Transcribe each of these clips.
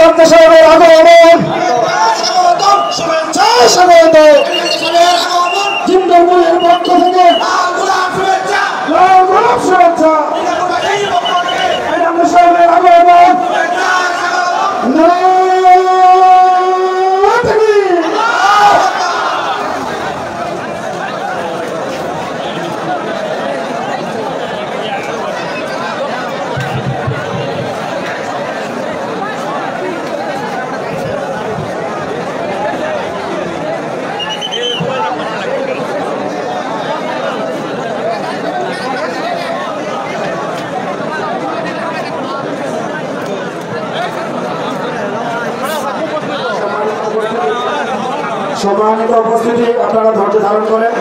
হামজা সাহেবের আগমন স্বাগত জিন্দাবাদের পক্ষ থেকে শুভেচ্ছা হামজা সাহেবের আগমন সম্মানিত উপস্থিতি, আপনারা ধৈর্য ধারণ করেন।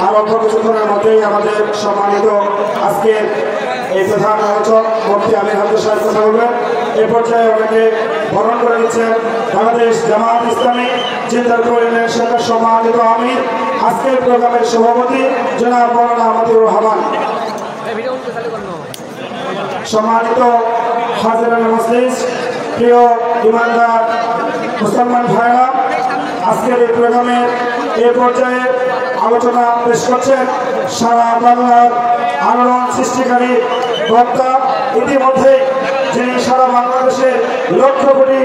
আর অল্প কিছুক্ষণের মধ্যেই আমাদের সম্মানিত আজকের এই প্রধান আলোচক মুফতি আমির হামজা সাহেব কথা বলবেন। এ পর্যায়ে ওনাকে বরণ করে দিচ্ছেন বাংলাদেশ জামায়াত ইসলামী জিন্দারপুর ইউনিয়ন শাখার সম্মানিত আমির, আজকের প্রোগ্রামের সভাপতি জনাব মওলানা আহমদুর রহমান। সম্মানিত হাজিরান মজলিস, প্রিয় ইমানদার মুসলমান ভাইরা, আজকের এই প্রোগ্রামে এ পর্যায়ে আলোচনা পেশ করছেন সারা বাংলার আলোড়ন সৃষ্টিকারী বক্তা, ইতিমধ্যে যিনি সারা বাংলাদেশের লক্ষ কোটি